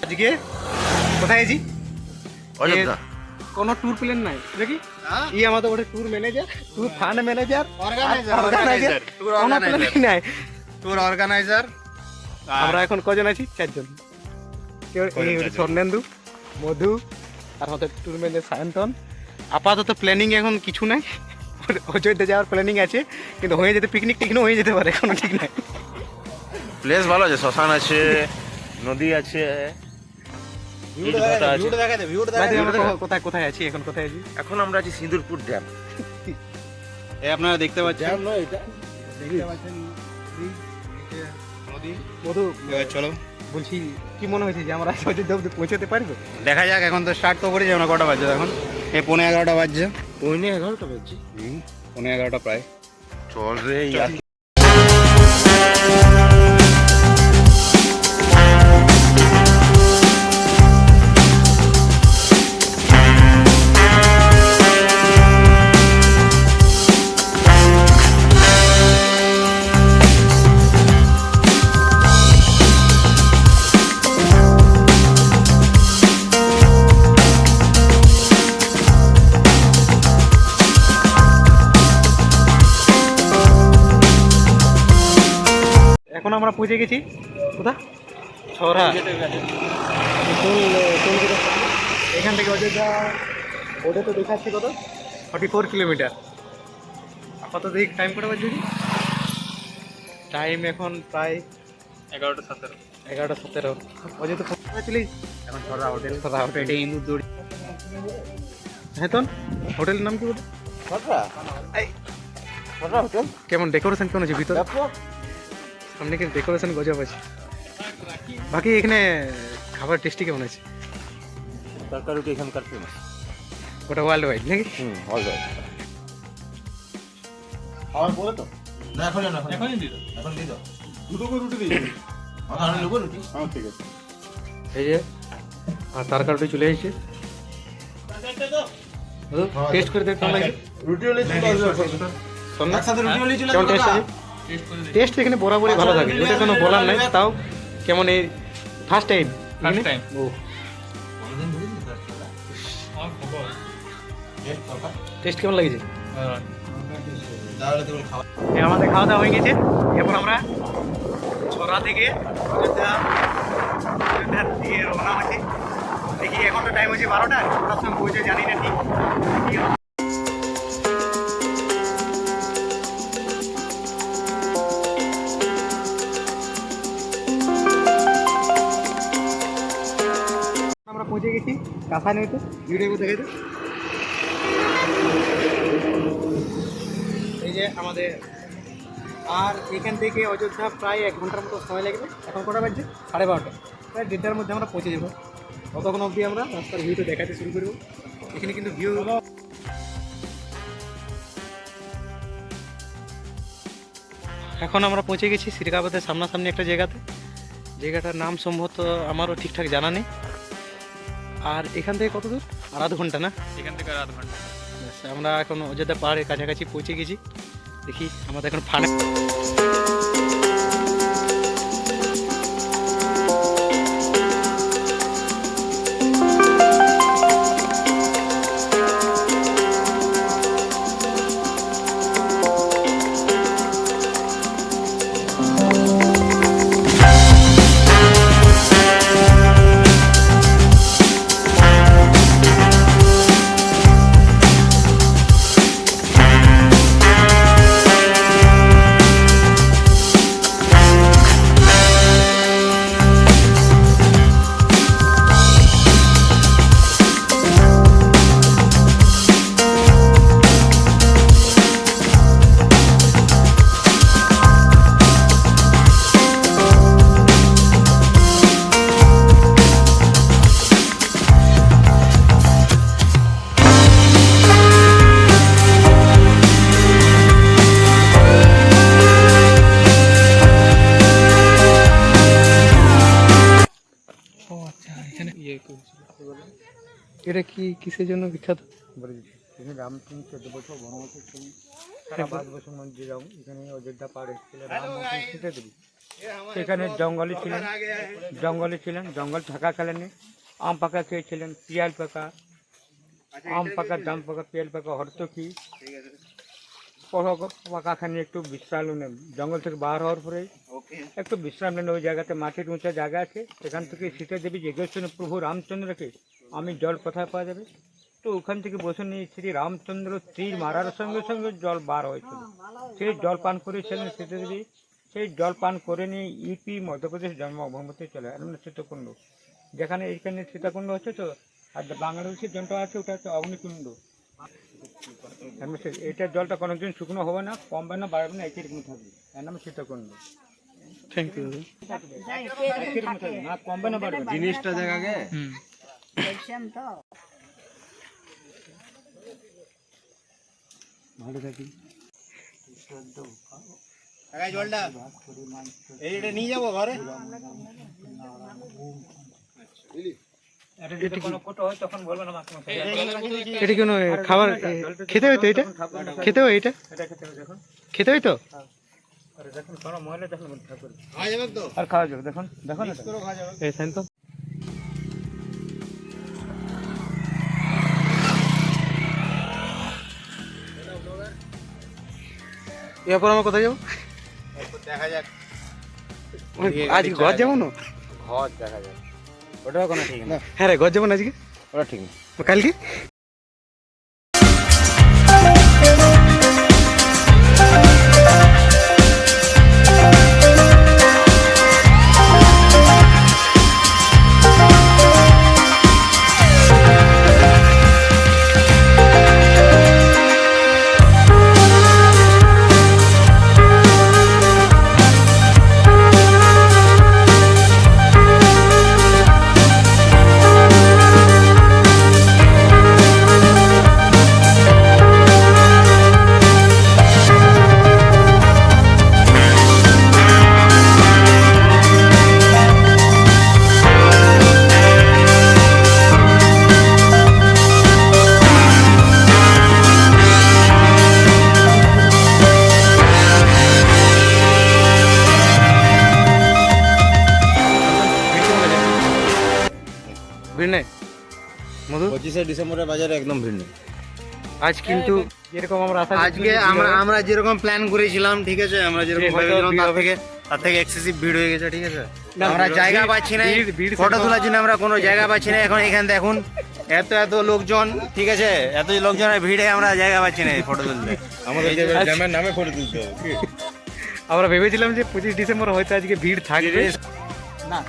আজকে কোথায় আছি? অযোধ্যা। কোনো ট্যুর প্ল্যান নাই নাকি? ই আমাদের ওটা tour manager, tour fund manager, organiser কোনো প্ল্যান নাই। Tour organiser. আমরা এখন কজন আছি? 4 জন। কেউ এই স্বর্ণেন্দু, মধু আর আমাদের ট্যুর ম্যানেজার সায়ন্তন। আপাতত প্ল্যানিং এখন কিছু নাই। অযোধ্যা যাওয়ার প্ল্যানিং আছে, কিন্তু হয়ে যেতে পিকনিক টিকনিক হয়ে যেতে পারে, কোনো ঠিক নাই। প্লেস ভালো আছে, শ্মশান আছে, নদী আছে। কোথায় কোথায় আছি এখন? কোথায় আছি এখন আমরা আছি সিঁদুরপুর ড্যাম। এই আপনারা দেখতে পাচ্ছেন ড্যাম নয় এটা, দেখতে পাচ্ছেন নদী। মধু চলো, বলছি কি মনে হয়েছে যে আমরা অযোধ্যা অব্দি পৌঁছাতে পারবো? দেখা যাক, এখন তো স্টার্ট তো করেছি। আমরা কটা বাজছে এখন? এই 11:15 বাজছে। 11:30 বাজছে। 11:15 প্রায়। চল রে। এখন আমরা পৌঁছে গেছি কোথা? ছড়া। এখান থেকে অযোধ্যা ওটা তো দেখাচ্ছি কত, 44 কিলোমিটার। আপাতত এই টাইম কটা বাজছে? টাইম এখন প্রায় 11:17। অযোধ্যা চলে এখন ছড়া হোটেল। ছড়া হোটেল, এটা ইন্দুর দৌড়ি। হ্যাঁ তো হোটেলের নাম কি বলে? ছড়া হোটেল। কেমন ডেকোরেশন কেমন আছে ভিতরে? সামনে কিন্তু ডেকোরেশন গজব আছে। বাকি এখানে খাবার টেস্টি কেমন আছে? তরকারি এখানকার ফেমাস। ওটা ওয়ার্ল্ড ওয়াইড নাকি? World wide. খাবার বলে তো না, এখনই দিই দাও। দুটো করে রুটি দিই। আমি নেবো রুটি। হ্যাঁ ঠিক আছে। এই যে আর তরকারি চলে এসেছে। টেস্ট করে দেখ কেমন লাগে। রুটি হলে একসাথে রুটি হলে চলে কেমন টেস্ট আছে? টেস্ট এখানে বরাবরই ভালো থাকে, ওটা কোনো বলার নাই। তাও কেমন এই ফার্স্ট টাইম? ও টেস্ট কেমন লাগছে? আমাদের খাওয়া দাওয়া হয়ে গেছে। এরপর আমরা ছড়া থেকে অযোধ্যার দিকে রওনা হয়েছি। দেখি এখন তো টাইম হচ্ছে 12টা, ওটার সঙ্গে পৌঁছে জানি না ঠিক। আমরা পৌঁছে গেছি কাঁথা নইতে। ভিডিও দেখে এই যে আমাদের, আর এখান থেকে অযোধ্যা প্রায় 1 ঘন্টার মতো সময় লাগবে। এখন কটা বাজছে? 12:30। প্রায় 1:30টার মধ্যে আমরা পৌঁছে যাবো। ততক্ষণ অবধি আমরা রাস্তার ভিউটা দেখাতে শুরু করবো। এখানে কিন্তু ভিউ, এখন আমরা পৌঁছে গেছি সিরকাবাদের সামনাসামনি একটা জায়গাতে। জায়গাটার নাম সম্ভবত আমারও ঠিকঠাক জানা নেই। আর এখান থেকে কত দূর? আর আধ ঘন্টা না? এখান থেকে আর আধ ঘন্টা। আমরা এখন অযোধ্যা পাহাড়ের কাছাকাছি পৌঁছে গেছি। দেখি আমাদের এখন ফাঁকা। এটা কি কিসের জন্য বিখ্যাত? এখানে রামচন্দ্র 14 বছর বনবাসের ছবি, সারা 5 বছর মধ্যে যাও এখানে অযোধ্যা পাহাড় এসেছিল রাম শিখে দেবী। সেখানে জঙ্গলে ছিলেন, জঙ্গল থাকাকালীন আম পাকা খেয়েছিলেন, পিয়াল পাকা, আম পাকা, জাম পাকা, পিয়াল পাকা, হরতকি পাকাখানি একটু বিশ্রাম নেন। জঙ্গল থেকে বার হওয়ার পরে একটু বিশ্রাম নেন ওই জায়গাতে, মাটির উঁচা জায়গা আছে, সেখান থেকে সীতা দেবী জিজ্ঞেস করেন প্রভু রামচন্দ্রকে আমি জল কোথায় পাওয়া যাবে। তো ওখান থেকে বসে নিয়ে শ্রী রামচন্দ্র তীর মারার সঙ্গে সঙ্গে জল বার হয়েছিল, সেই জল পান করেছিলেন সীতা দেবী। সেই জল পান করে নিয়ে ইউপি মধ্যপ্রদেশ জন্মভূমিতে চলে আসেন সীতাকুণ্ড, যেখানে এইখানে সীতাকুণ্ড হচ্ছে। তো আর বাংলাদেশের জলটা আছে ওটা হচ্ছে অগ্নিকুণ্ড। এটার জলটা কোনোদিন শুকনো হবে না, কমবে না, বাড়বে না, একই রকম থাকবে। এর নাম সীতাকুণ্ড। Thank you. একই রকম থাকবে, না কমবে না, বাড়বে না। জিনিসটা দেখাগে ভালো থাকি। জলটা এইটা নিয়ে যাবো ঘরে। এটা যদি কোনো কোটো হয় তখন বলবে না মাছ মাংস। এটা কোনো খাবার খেতে হয় তো? এটা খেতে হয়? এটা এটা খেতে হবে দেখুন, খেতে হয় তো? আর দেখুন কোনো মহিলা দেখুন ঠাকুর খাওয়া যাবে তো? আর খাওয়া যাবে, দেখুন দেখুন এটা। খাওয়া যাবে। এই শান্ত এরপর আমরা কোথায় যাবো? দেখা যাক। আজ ঘর যাবো না? ঘর দেখা যাক, ওটাও কোনো ঠিক না। হ্যাঁ রে, ঘর যাবো না আজকে? ওটা ঠিক না। কালকে ভিড় নেই মধু? 25শে ডিসেম্বরের বাজারে একদম ভিড় নেই। আজ কিন্তু যেরকম আমরা আশা আজকে আমরা যেরকম প্ল্যান করেছিলাম, ঠিক আছে, আমরা যেরকম ভেবেছিলাম তার থেকে এক্সেসিভ ভিড় হয়ে গেছে, ঠিক আছে। আমরা জায়গা পাচ্ছি না, ফটো তোলার জন্য আমরা কোনো জায়গা পাচ্ছি না। এখন এখানে দেখুন এত লোকজন, ঠিক আছে, এত লোকজনের ভিড়ে আমরা জায়গা পাচ্ছি না ফটো তুলতে। আমাদের জ্যামের নামে ফটো তুলতে হবে। আমরা ভেবেছিলাম যে 25 ডিসেম্বর হয়তো আজকে ভিড় থাকবে না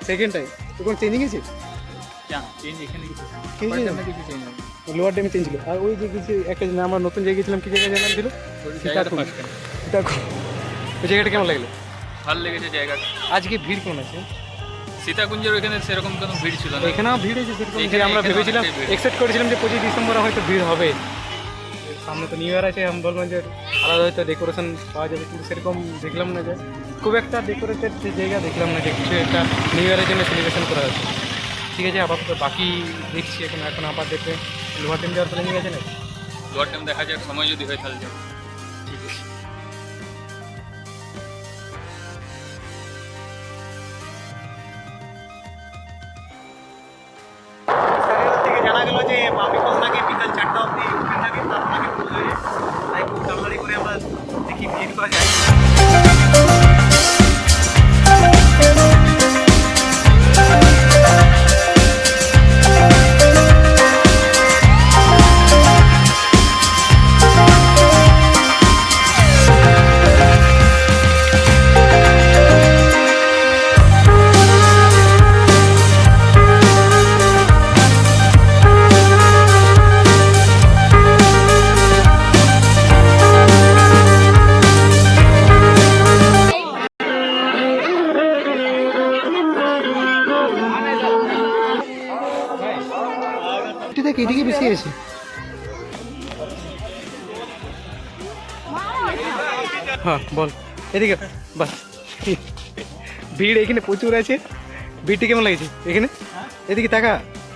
সেকেন্ড টাইম। তো কোন চেঞ্জিং আছে? চেঞ্জ এখানে কিছু কিছু চেঞ্জ লোয়ার ড্যামে চেঞ্জ ছিল। আর ওই যে কিছু একটা আমরা নতুন জায়গায় গেছিলাম, কি জায়গা জানাম ছিল? সীতাকুণ্ড। ওই জায়গাটা কেমন লাগলো? ভালো লেগেছে জায়গাটা। আজকে ভিড় কেমন আছে? সীতাকুঞ্জের ওইখানে সেরকম কোনো ভিড় ছিল না। এখানেও ভিড় হয়েছে সেরকম, যে এখানে- আমরা এখানে ভেবেছিলাম, অনেকটাই ভিড়। এক্সপেক্ট করেছিলাম যে 25 ডিসেম্বরে হয়তো ভিড় হবে। সামনে তো নিউ ইয়ার আছে, আমি বললাম যে আলাদা হয়তো ডেকোরেশন পাওয়া যাবে, কিন্তু সেরকম দেখলাম না। যে খুব একটা ডেকোরেটেড জায়গা দেখলাম না যে কিছু একটা নিউ ইয়ারের জন্য সেলিব্রেশন করা হচ্ছে। ঠিক আছে, আপাতত বাকি দেখছি। এখন আবার দেখবে লোহার টেম যাওয়ার প্ল্যানিং আছে না? দুয়ার টাইম দেখা যাক, সময় যদি হয় তাহলে যাবো। ঠিক আছে। থেকে জানা গেল যে বাপি কন্যাকে বিকাল 4টা অবধি ওখানে থাকে, তার ওনাকে বললো যে তাই খুব তাড়াতাড়ি করে আমরা দেখি বিয়ে করা যায়। দেখ এদিকে বেশি আছে। হ্যাঁ বল, এদিকে বাস। ভিড় এখানে প্রচুর আছে। ভিড়টি কেমন লাগছে এখানে? এদিকে টাকা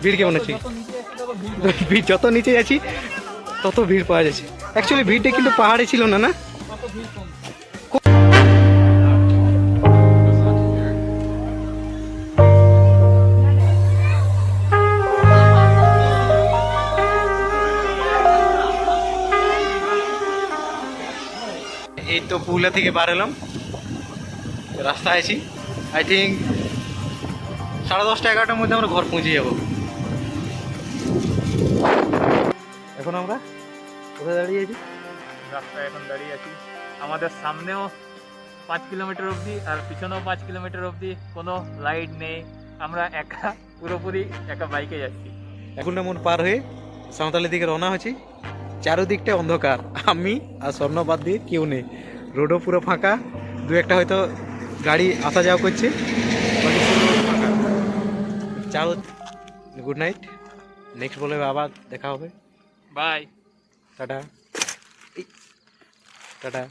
ভিড় কেমন আছে? ভিড় যত নিচে আছি তত ভিড় পাওয়া যাচ্ছে। অ্যাকচুয়ালি ভিড়টা কিন্তু পাহাড়ে ছিল না, না? পুরুলিয়া থেকে বার এলাম, রাস্তায় আছি। আই থিঙ্ক 10:30 11টার মধ্যে আমরা ঘর পৌঁছে যাব। এখন আমরা কোথায় দাঁড়িয়ে আছি? রাস্তায় এখন দাঁড়িয়ে আছি, আমাদের সামনেও 5 কিলোমিটার অবধি আর পিছনেও 5 কিলোমিটার অবধি কোনো লাইট নেই, আমরা একা পুরোপুরি একা বাইকে যাচ্ছি। এখন এমন পার হয়ে সাঁওতালি দিকে রওনা হচ্ছি। চারোদিকটা অন্ধকার, আমি আর স্বর্ণ বাদ দিয়ে কেউ নেই, রোডও পুরো ফাঁকা, দু একটা হয়তো গাড়ি আসা যাওয়া করছে, বাকি পুরো ফাঁকা। চাও, গুড নাইট, নেক্সট বলে আবার দেখা হবে, বাই। Tata tata.